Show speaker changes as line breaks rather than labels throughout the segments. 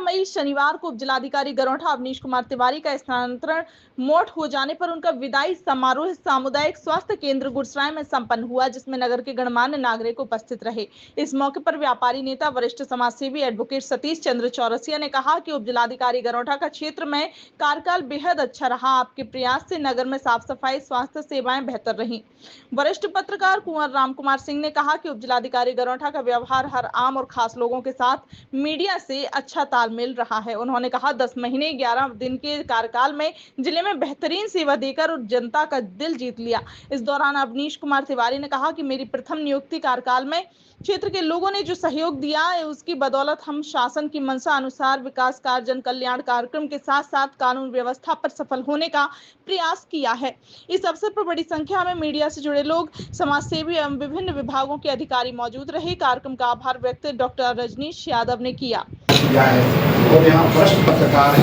मई शनिवार को जिलाधिकारी गरौठा अवनीश कुमार तिवारी का स्थानांतरण मोट हो जाने पर उनका विदाई समारोह सामुदायिक स्वास्थ्य केंद्र गुरसराय में संपन्न हुआ, जिसमें नगर के गणमान्य नागरिक उपस्थित रहे। इस मौके पर व्यापारी नेता वरिष्ठ समाजसेवी एडवोकेट सतीश चंद्र चौरसिया ने कहा कि उप जिलाधिकारी गरौठा का क्षेत्र में कार्यकाल बेहद अच्छा रहा। आपके प्रयास से नगर में साफ सफाई, स्वास्थ्य सेवाएं बेहतर रही। वरिष्ठ पत्रकार कुंवर राम कुमार सिंह ने कहा कि उप जिलाधिकारी गरौठा का व्यवहार हर आम और खास लोगों के साथ मीडिया से अच्छा तालमेल रहा है। उन्होंने कहा 10 महीने 11 दिन के कार्यकाल में जिले में बेहतरीन सेवा देकर और जनता का दिल जीत लिया। इस दौरान अवनीश कुमार तिवारी ने कहा कि मेरी प्रथम नियुक्ति कार्यकाल में क्षेत्र के लोगों ने जो सहयोग दिया है, उसकी बदौलत हम शासन की मंशा अनुसार विकास कार्य, जन कल्याण कार्यक्रम के साथ साथ कानून व्यवस्था पर सफल होने का प्रयास किया है। इस अवसर पर बड़ी संख्या में मीडिया से जुड़े लोग, समाजसेवी एवं विभिन्न विभागों के अधिकारी मौजूद रहे। कार्यक्रम का आभार व्यक्त डॉक्टर रजनीश यादव ने किया।
और यहाँ वरिष्ठ पत्रकार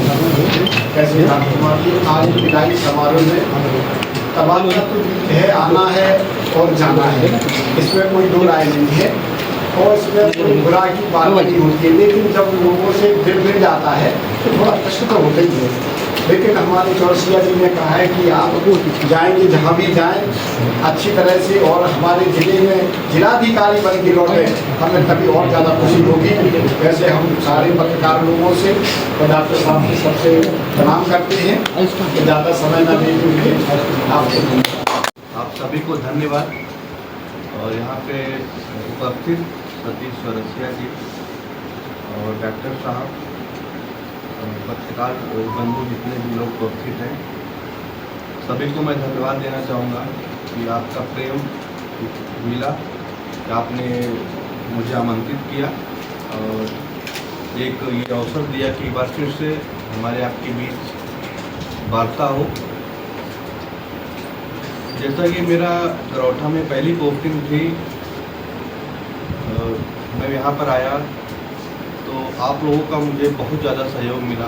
कैसे रामकुमार जी आज विदाई समारोह में तबादला तो है, आना है और जाना है, इसमें कोई दो राय नहीं है और इसमें कोई बुरा की बात नहीं होती है। लेकिन जब लोगों से दिल मिल जाता है तो थोड़ा कष्ट तो होता ही है। लेकिन हमारे चौरसिया जी ने कहा है कि आप जाएंगे जहाँ भी जाएं अच्छी तरह से, और हमारे जिले में जिलाधिकारी बन के लौटे हमें तभी और ज़्यादा खुशी होगी। वैसे हम सारे पत्रकार लोगों से और डॉक्टर साहब से सबसे प्रणाम करते हैं कि ज़्यादा समय न लेते हुए
आप सभी को धन्यवाद। और यहाँ पे उपस्थित सतीश चौरसिया जी और डॉक्टर साहब, पत्रकार बंधु जितने भी लोग उपस्थित हैं, सभी को मैं धन्यवाद देना चाहूँगा कि आपका प्रेम मिला, कि आपने मुझे आमंत्रित किया और एक ये अवसर दिया कि एक बार फिर से हमारे आपके बीच वार्ता हो। जैसा कि मेरा गरौठा में पहली पोस्टिंग थी, मैं यहाँ पर आया तो आप लोगों का मुझे बहुत ज़्यादा सहयोग मिला।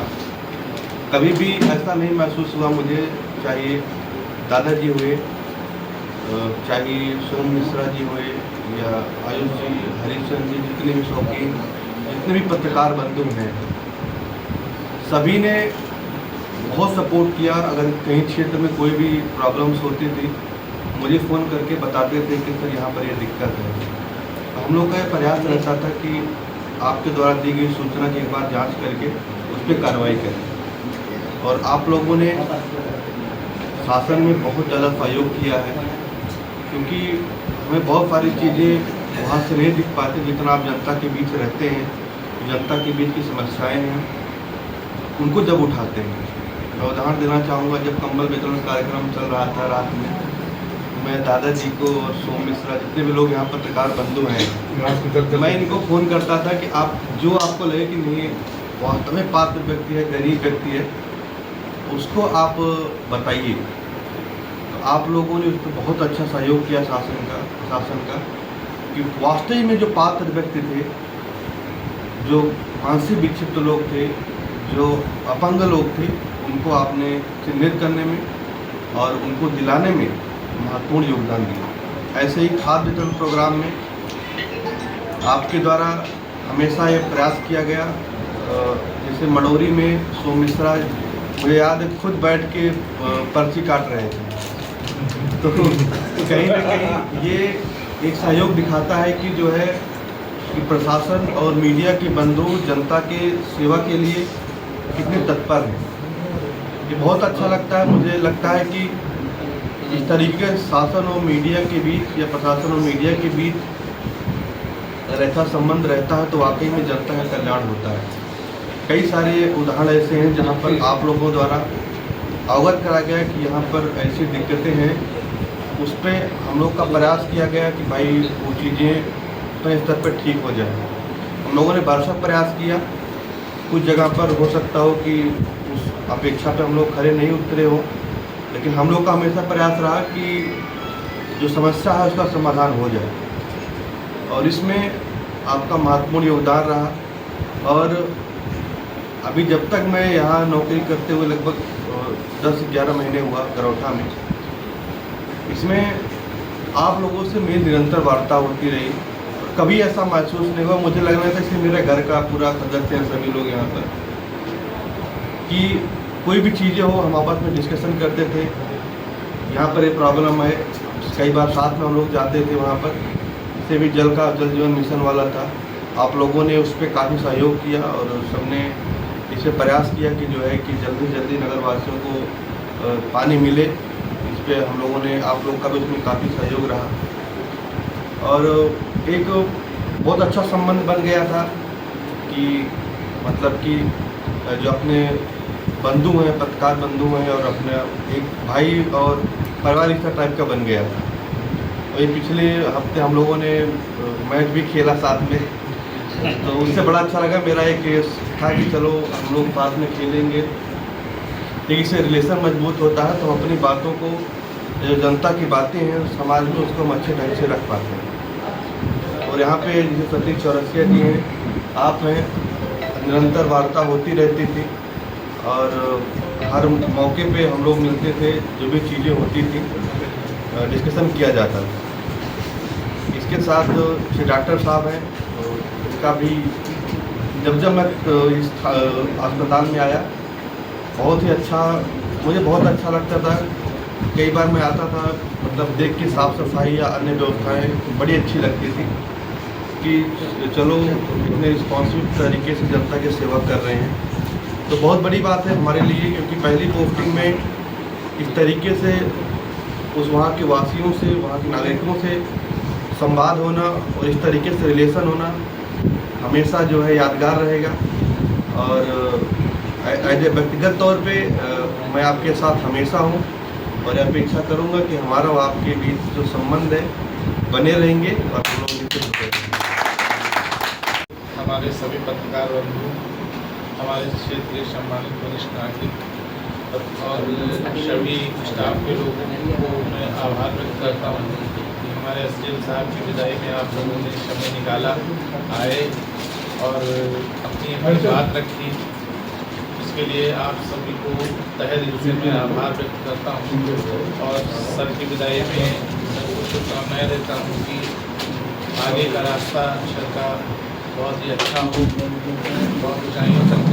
कभी भी ऐसा नहीं महसूस हुआ मुझे, चाहे दादाजी हुए, चाहे सोम मिश्रा जी हुए या आयुष जी, हरीशचंद्र जी, जितने भी शौकीन, जितने भी पत्रकार बंधु हैं, सभी ने बहुत सपोर्ट किया। अगर कहीं क्षेत्र में कोई भी प्रॉब्लम्स होती थी मुझे फ़ोन करके बताते थे कि सर यहाँ पर ये दिक्कत है। हम लोग का ये प्रयास रहता था कि आपके द्वारा दी गई सूचना की एक बार जांच करके उस पर कार्रवाई करें। और आप लोगों ने शासन में बहुत ज़्यादा सहयोग किया है, क्योंकि हमें बहुत सारी चीज़ें वहाँ से नहीं दिख पाती जितना आप जनता के बीच रहते हैं, जनता के बीच की समस्याएं हैं उनको जब उठाते हैं। मैं उदाहरण देना चाहूँगा, जब कंबल वितरण कार्यक्रम चल रहा था रात में, मैं दादाजी को और सोम मिश्रा, जितने भी लोग यहाँ पत्रकार बंधु हैं, मैं इनको फ़ोन करता था कि आप जो आपको लगे कि नहीं वास्तव में पात्र व्यक्ति है, गरीब व्यक्ति है, उसको आप बताइए। तो आप लोगों ने उस पर बहुत अच्छा सहयोग किया शासन का कि वास्तव में जो पात्र व्यक्ति थे, जो मानसिक विक्षिप्त लोग थे, जो अपंग लोग थे, उनको आपने चिन्हित करने में और उनको दिलाने में महत्वपूर्ण योगदान दिया। ऐसे ही खाद्य वितरण प्रोग्राम में आपके द्वारा हमेशा ये प्रयास किया गया। जैसे मडोरी में सोम मिश्रा, मुझे याद है, खुद बैठ के पर्ची काट रहे थे। तो कहीं ना कहीं ये एक सहयोग दिखाता है कि जो है कि प्रशासन और मीडिया के बंधु जनता के सेवा के लिए कितने तत्पर हैं। ये बहुत अच्छा लगता है। मुझे लगता है कि इस तरीके से शासन और मीडिया के बीच या प्रशासन और मीडिया के बीच ऐसा संबंध रहता है तो वाकई में जनता का कल्याण होता है। कई सारे उदाहरण ऐसे हैं जहाँ पर आप लोगों द्वारा अवगत करा गया कि यहाँ पर ऐसी दिक्कतें हैं, उस पर हम लोग का प्रयास किया गया कि भाई वो चीज़ें अपने स्तर पर ठीक हो जाए। हम लोगों ने भरसक प्रयास किया। कुछ जगह पर हो सकता हो कि उस अपेक्षा पर हम लोग खरे नहीं उतरे हो, लेकिन हम लोग का हमेशा प्रयास रहा कि जो समस्या है उसका समाधान हो जाए, और इसमें आपका महत्वपूर्ण योगदान रहा। और अभी जब तक मैं यहाँ नौकरी करते हुए लगभग 10-11 महीने हुआ गरौठा में, इसमें आप लोगों से मेरी निरंतर वार्ता होती रही। कभी ऐसा महसूस नहीं हुआ, मुझे लग रहा था कि मेरे घर का पूरा सदस्य हैं सभी लोग यहाँ पर। कि कोई भी चीज़ें हो हम आपस में डिस्कशन करते थे। यहाँ पर एक प्रॉब्लम है, कई बार साथ में हम लोग जाते थे वहाँ पर, से भी जल जीवन मिशन वाला था, आप लोगों ने उस पर काफ़ी सहयोग किया और सबने इसे प्रयास किया कि जो है कि जल्दी जल्दी नगरवासियों को पानी मिले। इस पर हम लोगों ने, आप लोग का भी उसमें काफ़ी सहयोग रहा और एक बहुत अच्छा संबंध बन गया था कि मतलब कि जो अपने बंधु हैं, पत्रकार बंधु हैं और अपने एक भाई और पारिवारिक टाइप का बन गया था। और ये पिछले हफ्ते हम लोगों ने मैच भी खेला साथ में, तो उससे बड़ा अच्छा लगा। मेरा एक केस था कि चलो हम लोग साथ में खेलेंगे, लेकिन इससे रिलेशन मजबूत होता है तो हम अपनी बातों को, जो जनता की बातें हैं समाज में, उसको हम अच्छे ढंग से रख पाते हैं। और यहाँ पे जैसे सतीश चौरसिया जी हैं, आप हैं, निरंतर वार्ता होती रहती थी और हर मौके पे हम लोग मिलते थे, जो भी चीज़ें होती थी डिस्कशन किया जाता था। इसके साथ श्री डॉक्टर साहब हैं, तो इसका भी जब मैं इस अस्पताल में आया बहुत ही अच्छा, मुझे बहुत अच्छा लगता था। कई बार मैं आता था, मतलब देख के साफ़ सफाई या अन्य व्यवस्थाएं बड़ी अच्छी लगती थी कि चलो इतने रिस्पॉन्सिव तरीके से जनता की सेवा कर रहे हैं। तो बहुत बड़ी बात है हमारे लिए, क्योंकि पहली पोस्टिंग में इस तरीके से उस वहाँ के वासियों से, वहाँ के नागरिकों से संवाद होना और इस तरीके से रिलेशन होना हमेशा जो है यादगार रहेगा। और एज ए व्यक्तिगत तौर पे मैं आपके साथ हमेशा हूँ और अपेक्षा करूँगा कि हमारा और आपके बीच जो संबंध है बने रहेंगे और हम लोग निश्चित रहेंगे।
हमारे सभी पत्रकार बंधु, हमारे क्षेत्रीय सम्मानित वरिष्ठ नागरिक और सभी स्टाफ के लोगों को मैं आभार व्यक्त करता हूँ कि हमारे एसडीएम साहब की विदाई में आप लोगों ने समय निकाला, आए और अपनी बात रखी। इसके लिए आप सभी को तहे दिल से मैं आभार व्यक्त करता हूँ और सर की विदाई में सबको शुभकामनाएँ देता हूँ कि आगे का रास्ता सर का बहुत ही अच्छा हो, बहुत ऊँचाइयों तक